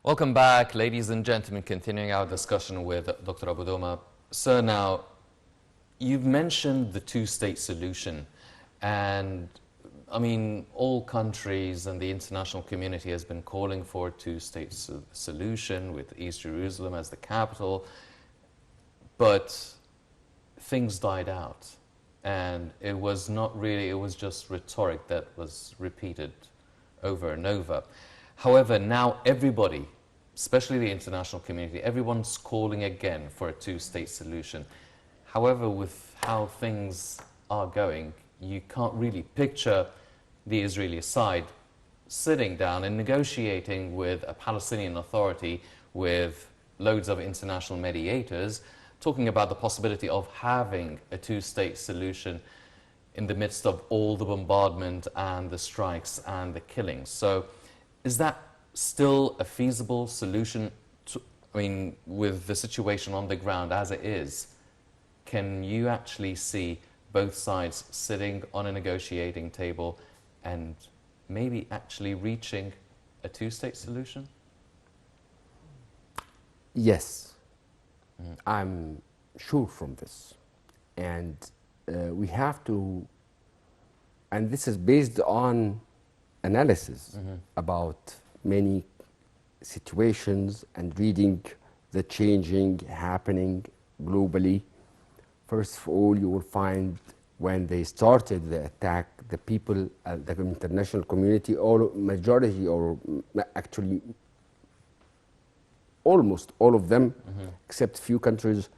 Welcome back, ladies and gentlemen, continuing our discussion with Dr. Abu Douma. Sir, now, you've mentioned the two-state solution, and I mean, all countries and the international community has been calling for a two-state solution with East Jerusalem as the capital, but things died out, and it was not really, it was just rhetoric that was repeated over and over. However, now everybody, especially the international community, everyone's calling again for a two-state solution. However, with how things are going, you can't really picture the Israeli side sitting down and negotiating with a Palestinian Authority with loads of international mediators, talking about the possibility of having a two-state solution in the midst of all the bombardment and the strikes and the killings. So is that still a feasible solution to, I mean, with the situation on the ground as it is? Can you actually see both sides sitting on a negotiating table and maybe actually reaching a two-state solution? Yes, I'm sure from this. And we have to, and this is based on analysis about many situations and reading the changing happening globally. First of all, you will find when they started the attack, the people, the international community, majority or actually almost all of them, except few countries,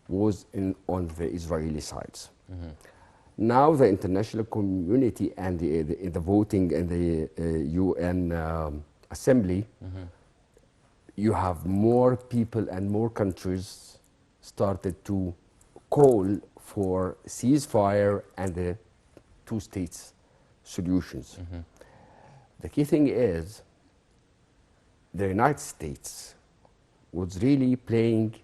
was on the Israeli sides. Now the international community and the voting and the UN Assembly, you have more people and more countries started to call for ceasefire and the two states solutions. The key thing is the United States was really playing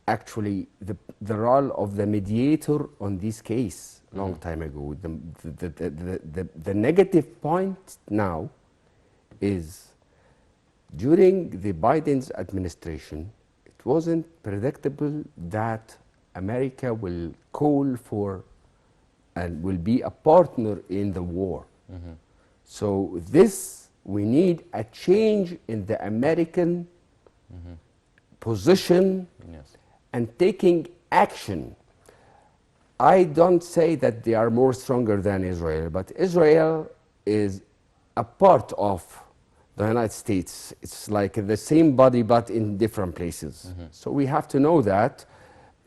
actually the role of the mediator on this case long time ago. The negative point now is during the Biden's administration, it wasn't predictable that America will call for and will be a partner in the war. So this, we need a change in the American position and taking action. I don't say that they are more stronger than Israel, but Israel is a part of the United States. It's like the same body but in different places. So we have to know that,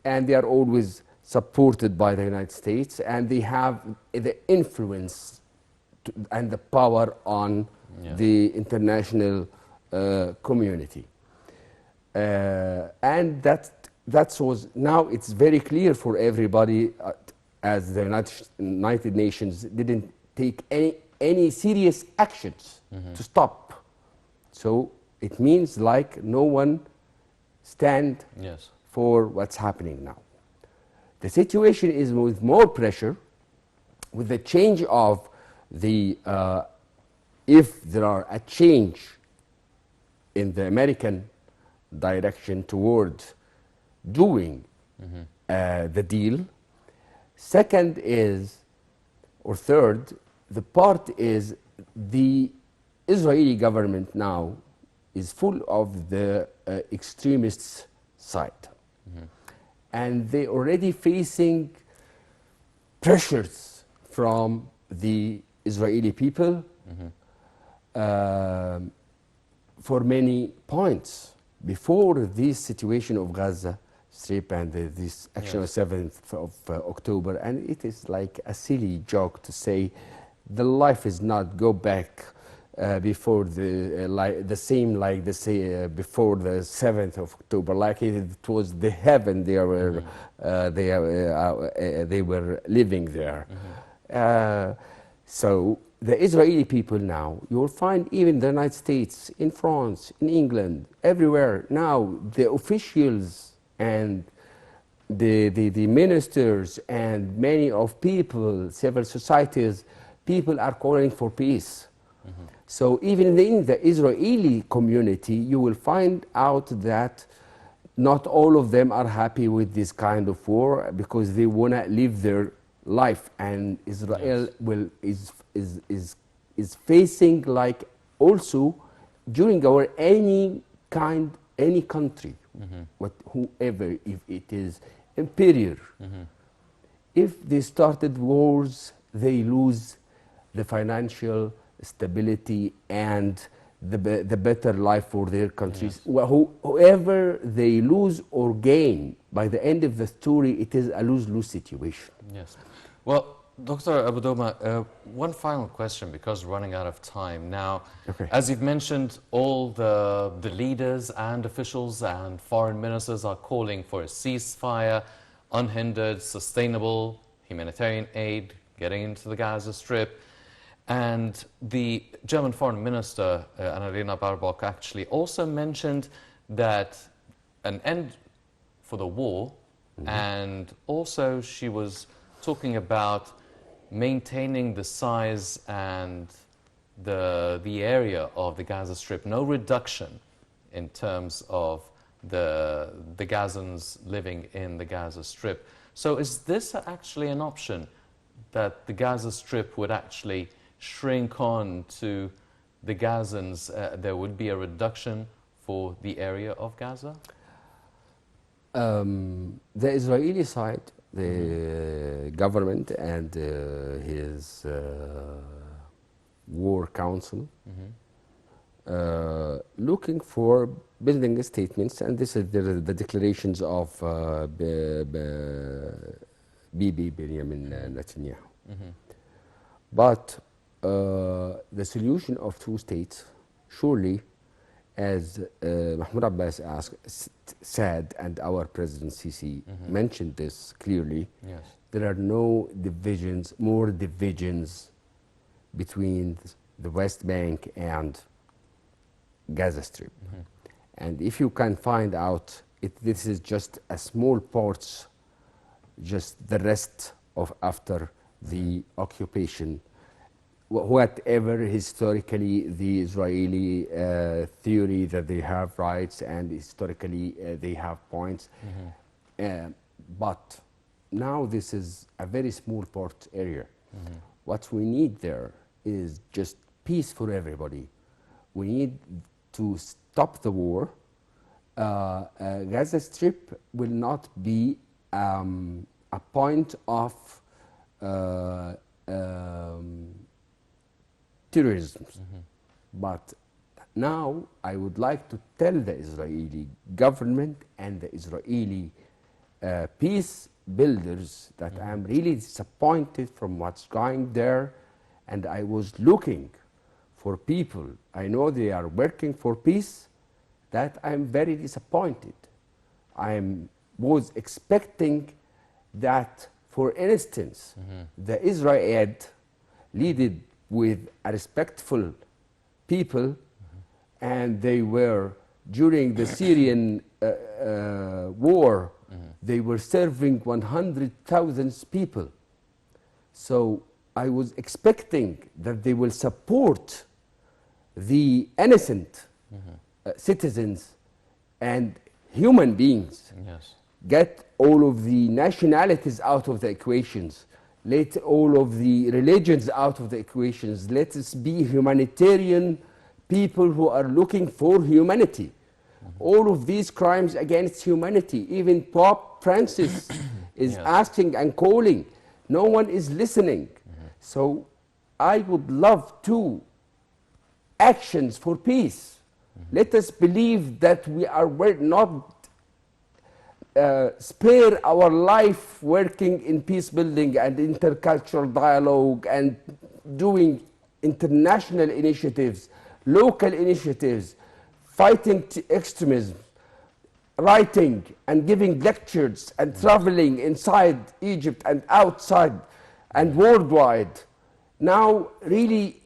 and they are always supported by the United States, and they have the influence and the power on the international community. And that was, now it's very clear for everybody as the United Nations didn't take any serious actions to stop. So it means like no one stand for what's happening now. The situation is with more pressure, with the change of the, if there are a change in the American direction towards doing the deal. Second is, or third, the part is the Israeli government now is full of the extremists side. And they already facing pressures from the Israeli people for many points. Before this situation of Gaza Strip and this action of 7th of October, and it is like a silly joke to say the life is not go back before the same like they say before the 7th of October, like it was the heaven they were they were living there. So the Israeli people now, you will find even the United States, in France, in England, everywhere now, the officials and the ministers and many of people, civil societies, people are calling for peace. So even in the Israeli community, you will find out that not all of them are happy with this kind of war because they want to live their life, and Israel is facing, like, also during our any country, whoever, if it is inferior, if they started wars, they lose the financial stability and the better life for their countries. Well, whoever they lose or gain, by the end of the story, it is a lose-lose situation. Yes. Well, Dr. Abu Douma, one final question, because we're running out of time now. Okay. As you've mentioned, all the leaders and officials and foreign ministers are calling for a ceasefire, unhindered, sustainable humanitarian aid, getting into the Gaza Strip. And the German foreign minister, Annalena Baerbock, actually also mentioned that an end for the war, and also she was talking about maintaining the size and the area of the Gaza Strip, no reduction in terms of the Gazans living in the Gaza Strip. So is this actually an option, that the Gaza Strip would actually shrink on to the Gazans, there would be a reduction for the area of Gaza? The Israeli side, the government and his war council, looking for building statements, and this is the declarations of Bibi Benjamin Netanyahu. But the solution of two states, surely, as Mahmoud Abbas said, and our President Sisi mentioned this clearly, there are no divisions, more divisions between the West Bank and Gaza Strip. And if you can find out, this is just a small part, just the rest of after the occupation, whatever historically the Israeli theory that they have rights and historically they have points. But now this is a very small port area. What we need there is just peace for everybody. We need to stop the war. Gaza Strip will not be a point of terrorism. But now I would like to tell the Israeli government and the Israeli peace builders that I'm really disappointed from what's going there, and I was looking for people, I know they are working for peace, that I'm very disappointed. I was expecting that, for instance, the Israel led with a respectful people, and they were, during the Syrian war, they were serving 100,000 people. So I was expecting that they will support the innocent citizens and human beings. Get all of the nationalities out of the equations. Let all of the religions out of the equations. Let us be humanitarian people who are looking for humanity. All of these crimes against humanity, even Pope Francis is asking and calling. No one is listening. So I would love to actions for peace. Let us believe that we are not spare our life working in peace building and intercultural dialogue and doing international initiatives, local initiatives, fighting extremism, writing and giving lectures and traveling inside Egypt and outside and worldwide. Now really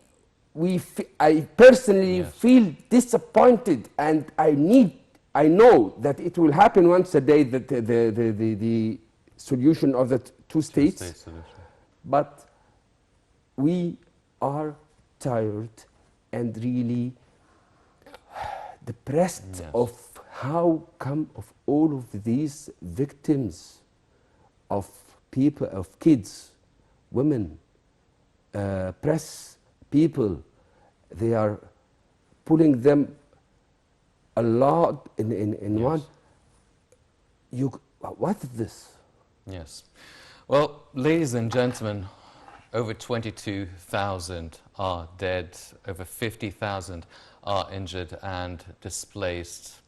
I personally feel disappointed, and I know that it will happen once a day, that the solution of the two states. But we are tired and really depressed Yes. of how come of all of these victims of people, of kids, women, press people, they are pulling them a lot in Yes. one. What is this? Yes. Well, ladies and gentlemen, over 22,000 are dead, over 50,000 are injured and displaced.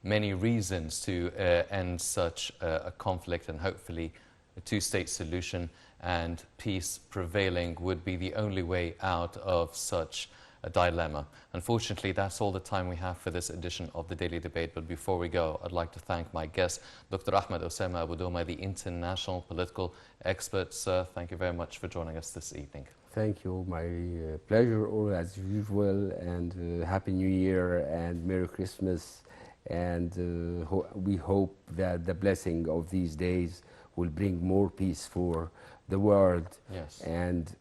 Many reasons to end such a conflict, and hopefully a two-state solution and peace prevailing would be the only way out of such a dilemma. Unfortunately, that's all the time we have for this edition of the Daily Debate. But before we go, I'd like to thank my guest, Dr. Ahmed Abu Douma, the international political expert. Sir, thank you very much for joining us this evening. Thank you. My pleasure, all as usual, and Happy New Year and Merry Christmas. And we hope that the blessing of these days will bring more peace for the world. Yes. And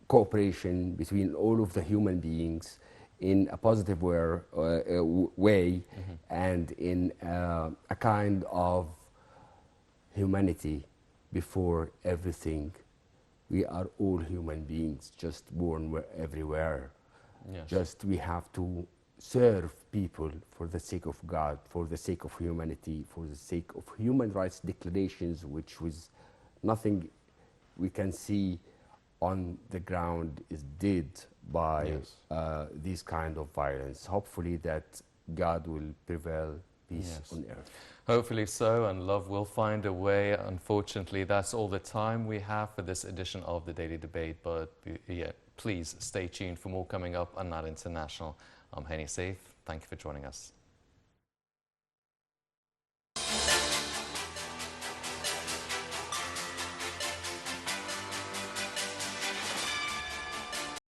cooperation between all of the human beings in a positive way and in a kind of humanity before everything. We are all human beings, just born everywhere. Yes. Just we have to serve people for the sake of God, for the sake of humanity, for the sake of human rights declarations, which was nothing we can see on the ground is did by Yes. this kind of violence. Hopefully that God will prevail peace Yes. on earth. Hopefully so, and love will find a way. Unfortunately, that's all the time we have for this edition of the Daily Debate, but yeah, please stay tuned for more coming up on That International. I'm Henny Saif. Thank you for joining us.